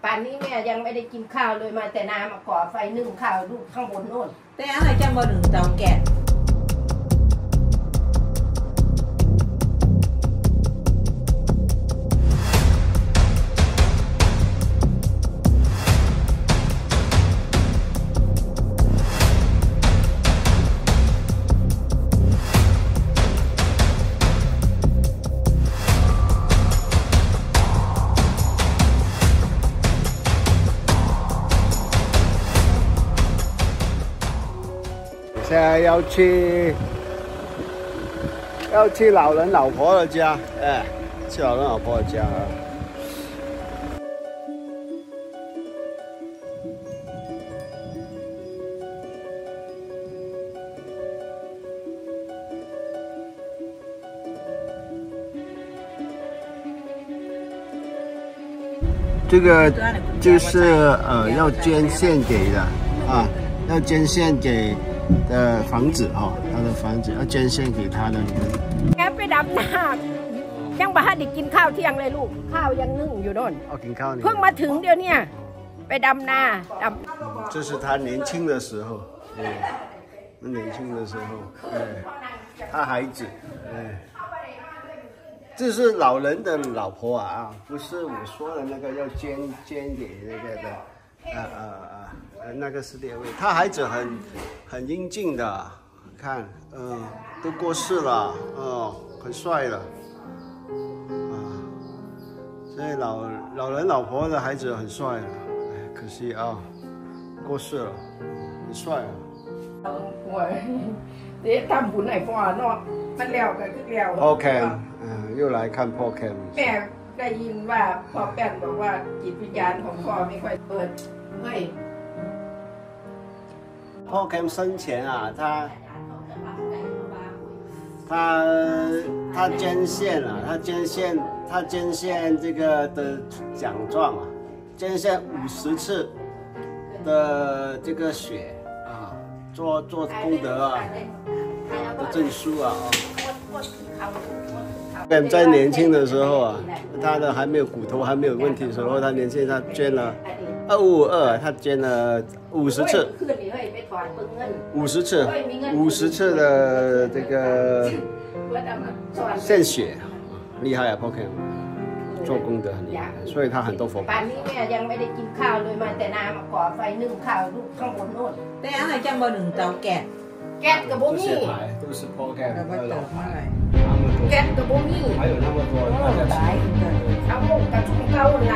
ป่านนี้แม่ยังไม่ได้กินข้าวเลยมาแต่นามาก่อไฟนึ่งข้าวลูกข้างบนโน่นแต่อะไรจังบ่หนึ่งเตาแก๊ส现在要去老人老婆的家，哎，去老人老婆的家啊。这个就是要捐献给的啊，要捐献给的房子哈，他的房子要捐献给他的人。แกไปดำนายังบ่ทันได้กินข้าวเที่ยงเลยลูกข้าวยังนึ่งอยู่โน่นกินข้าวนี่เพิ่งมาถึงเดี๋ยวนี้ไปดำนา这是他年轻的时候，年轻的时候，他孩子，这是老人的老婆啊，不是我说的那个要捐给那个的，那个是列位，他孩子很英俊的，看，都过世了，很帅了，所以老人老婆的孩子很帅了，可惜啊，过世了，很帅啊。เดี๋ยวทำบุญให้พ่อเนาะมันแล้วก็คือแล้วพ่อแคม又来看พ่อแคมแม่ได้ยินว่าพ่อแป้นบอกว่าจิตวิญญาณของพ่อไม่ค่อยเปิดเฮ้ยพ่อแคม生前啊他捐献了他捐献这个的奖状啊捐献50次的这个血做功德啊的证书啊在年轻的时候啊，他的还没有骨头还没有问题的时候，他年轻他捐了252，他捐了50次，50次的这个献血，厉害啊 ，Pokem 做功德很厉害，所以他很多佛。ป่านนี้แม่ยังไม่ได้กินข้าวเลยมาแต่นามาก่อไฟนึ่งข้าวลูกข้างบนโน่นแต่อะไรจังบ่หนึ่งเตาแก๊สแก๊สกับบ่มี都是 Pokem 的老牌，แก๊สกับบ่มี还有那么多大家吃เอาหมกกับชุ่มเกาเลย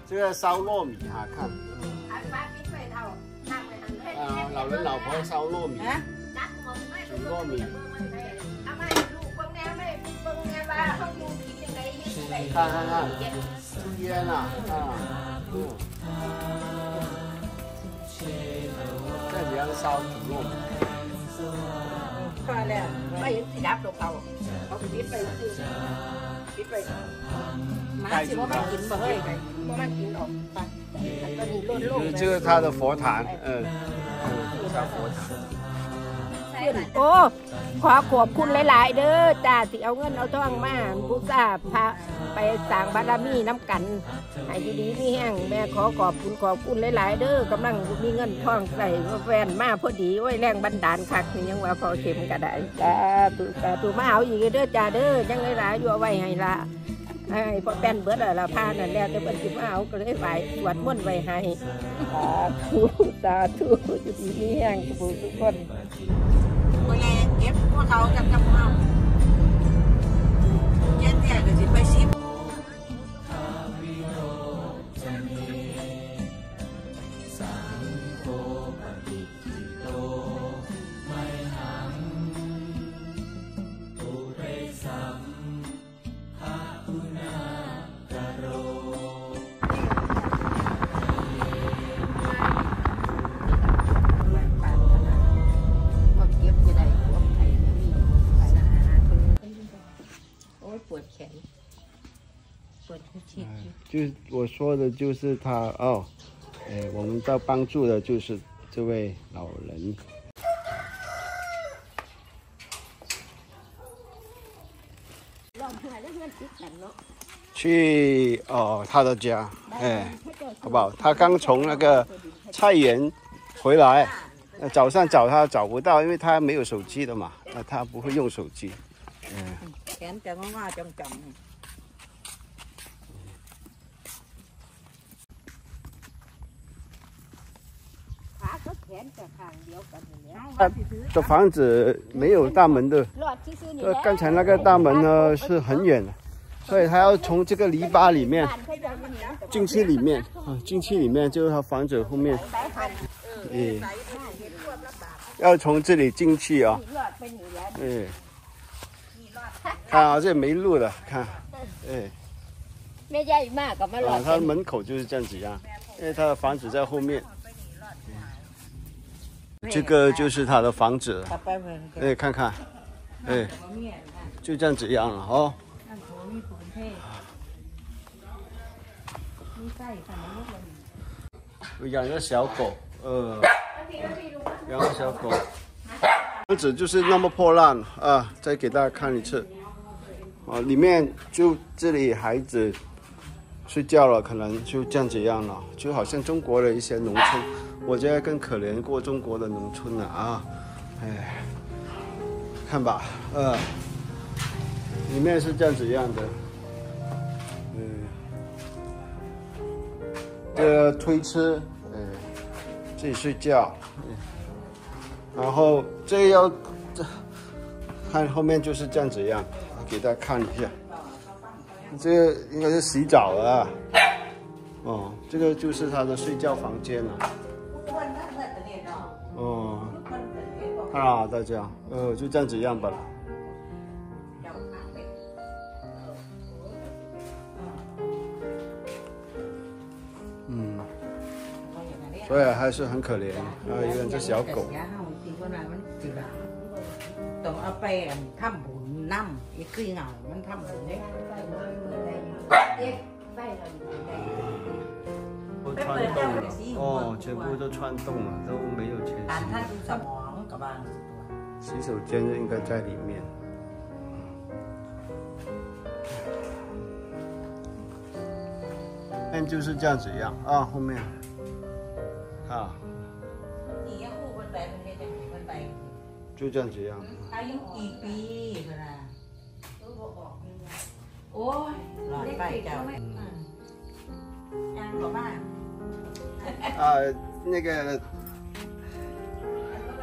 这个烧糯米哈，看。老人老婆烧糯米，煮糯米。看，猪烟啊，这样子样烧煮糯米。พอแล้วไม่เห็นสิดับลงเขาปิดไปปิดไป หมาสิว่ามันกินบ่เฮ้ย มันกินออกไปตอนนี้ลดลง 就是它的佛坛，叫佛坛。 โอ้ขอขอบคุณหลายๆเด้อจ้าที่เอาเงินเอาทองมาบูชาพระไปสร้างบารมีน้ำกันให้ดีๆมีแห้งแม่ขอขอบคุณหลายๆเด้อกำลังมีเงินทองใส่แฟนมาพอดีโอ้ยแรงบันดาลคักนี่ยังว่าพอเข็มก็ได้จ้าตุมาเอาอีกเด้อจ้าเด้อยังหลายๆอยู่เอาไว้ให้ละให้พอแป้นเบิดละพานั่นแล้วแต่เพิ่นสิมาเอาก็เลยไหวสวดมนต์ไว้ให้สาธุอยู่ดีมีแห้งทุกคน เวลาเก็บพวกเขาจำเอาเย็นเนี่ยก็สิไปซิป 就我说的就是他哦，我们在帮助的就是这位老人。去他的家，好不好？他刚从那个菜园回来，早上找他找不到，因为他没有手机的嘛，他不会用手机。แขนจะงอๆจ่องๆ这房子没有大门的，刚才那个大门呢是很远的，所以他要从这个篱笆里面进去里面进去里面就是他房子后面，要从这里进去啊，看啊，这没路了，看，他的门口就是这样子样，因为他的房子在后面。这个就是他的房子，看看，就这样子样了哦。我养个小狗，养个小狗，房子就是那么破烂啊！再给大家看一次，里面就这里孩子睡觉了，可能就这样子样了，就好像中国的一些农村。我觉得更可怜过中国的农村了啊！看吧，里面是这样子样的，这个推车，自己睡觉，然后这要看后面就是这样子样，给大家看一下，这个应该是洗澡了，这个就是他的睡觉房间了。大家，就这样子样吧了。所以还是很可怜。一个这小狗。ต้องเอาไปทำบุญน้ำอีกคือเหงามันทำบุญได้都穿洞了，全部都穿洞了，都没有钱。但他ดูสมองกับบ้าน洗手间应该在里面。就是这样子样啊，后面啊，就这样子样。อายุกี่ปีนะโอ้ยหลอดไปเจ้ายังหลอดมาก那个，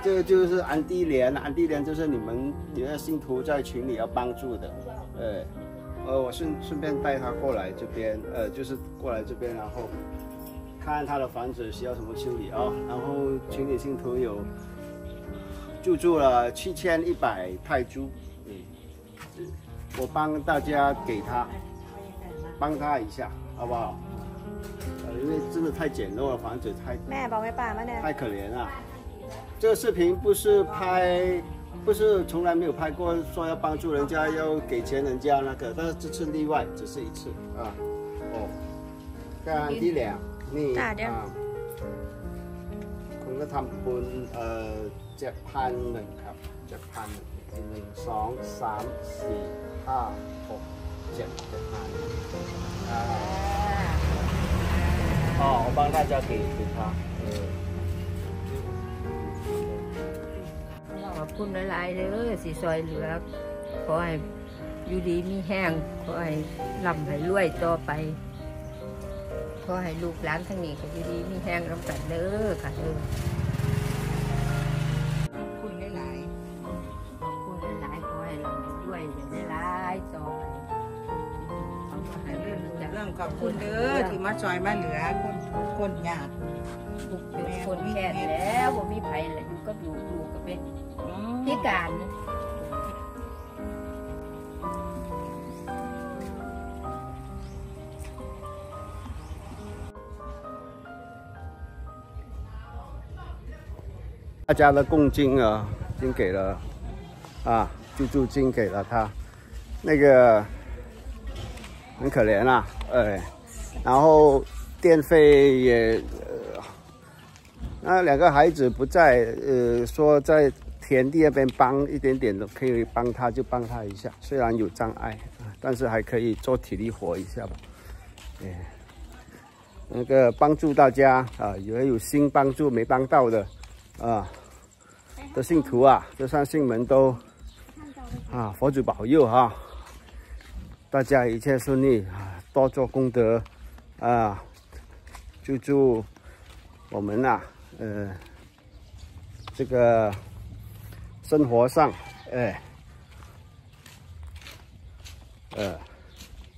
这个就是安地莲，安地莲就是你们的信徒在群里要帮助的，我顺便带他过来这边，就是过来这边，然后看他的房子需要什么修理啊。然后群里信徒有救助了7100泰铢，我帮大家给他，帮他一下，好不好？因为真的太简陋了，房子太可怜了。这个视频不是从来没有拍过，说要帮助人家要给钱人家那个，但是这次例外，只是一次啊。การที่แล้วนี่คุณก็ทำบุญ7,001ครับ7,001 1 2 3 4 5 6 7 7,000我帮大家给他ขอบคุณหลายๆเด้อสิซอยเหลือขอให้อยู่ดีมีแห้งขอให้ร่ำให้รวยต่อไปขอให้ลูกหลานทั้งนี้ก็อยู่ดีมีแห้งร่ำกันเด้อค่ะเด้อขอบคุณหลายๆขอบคุณหลายๆขอให้ร่ำให้รวยหลายๆต่อไปเรื่อง ขอบคุณเด้อที่มาซอยมาเหลือคนยาก คนแก่แล้วบ่มีไผแล้วอยู่กับลูกก็เป็นพิการ大家的共金啊，已经给了救助金给了他，那个很可怜啊，然后电费也那2个孩子不在，说在田地那边帮一点点的，可以帮他就帮他一下，虽然有障碍，但是还可以做体力活一下吧。那个帮助大家啊，也有心帮助没帮到的的信徒啊，这上信门都佛主保佑哈，大家一切顺利多做功德救助我们这个生活上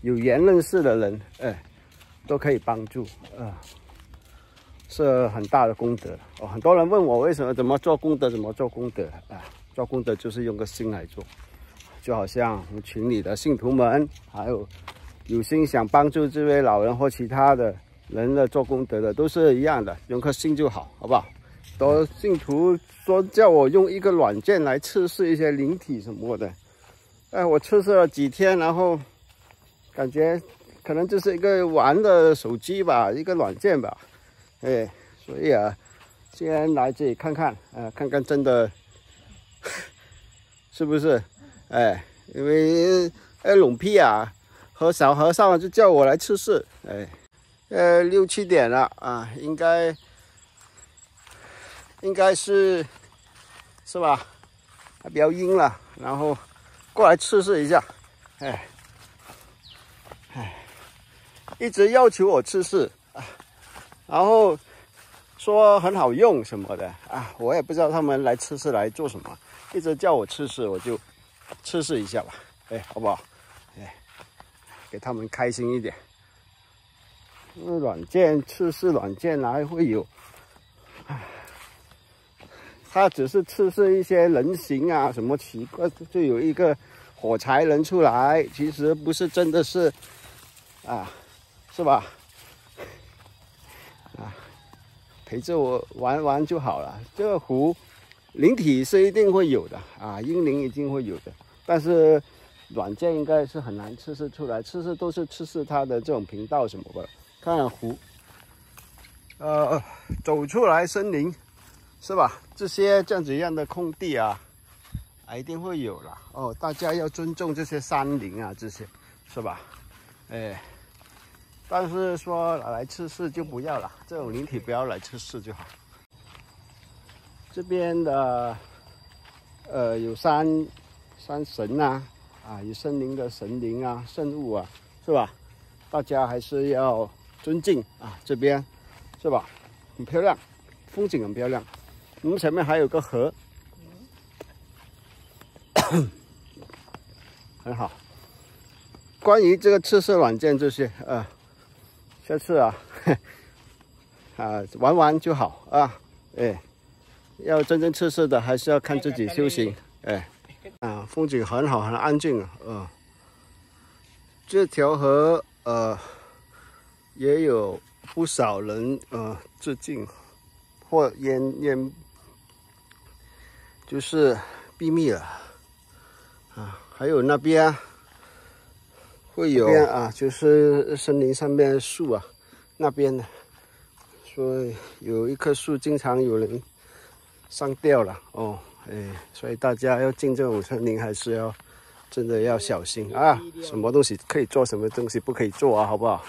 有缘认识的人都可以帮助是很大的功德很多人问我为什么怎么做功德做功德就是用个心来做，就好像我们群里的信徒们，还有心想帮助这位老人或其他的人的做功德的，都是一样的，用颗心就好，好不好？多信徒说叫我用一个软件来测试一些灵体什么的，我测试了几天，然后感觉可能就是一个玩的手机吧，一个软件吧，所以先来这里看看，看看真的是不是，因为龙屁和小和尚就叫我来测试，6、7点了应该是吧？还比较阴了，然后过来测试一下，一直要求我测试然后说很好用什么的我也不知道他们来测试来做什么，一直叫我测试，我就测试一下吧，好不好？给他们开心一点。软件测试软件还会有，它只是测试一些人形什么奇怪，就有一个火柴人出来，其实不是真的是是吧？陪着我玩玩就好了。这个湖灵体是一定会有的阴灵一定会有的，但是软件应该是很难测试出来，测试都是测试它的这种频道什么的。看看湖，走出来森林是吧？这些这样子样的空地一定会有了大家要尊重这些山林这些是吧？但是说来测试就不要了，这种灵体不要来测试就好。这边的有山神有森林的神灵圣物是吧？大家还是要尊敬这边是吧？很漂亮，风景很漂亮。我们前面还有个河，很好。关于这个测试软件这些下次玩玩就好啊，哎，要真正测试的还是要看自己修行，哎，风景很好，很安静这条河也有不少人致敬或淹就是闭密了还有那边会有就是森林上面的树那边呢，所以有一棵树经常有人上吊了所以大家要进这种森林还是要真的要小心什么东西可以做，什么东西不可以做好不好？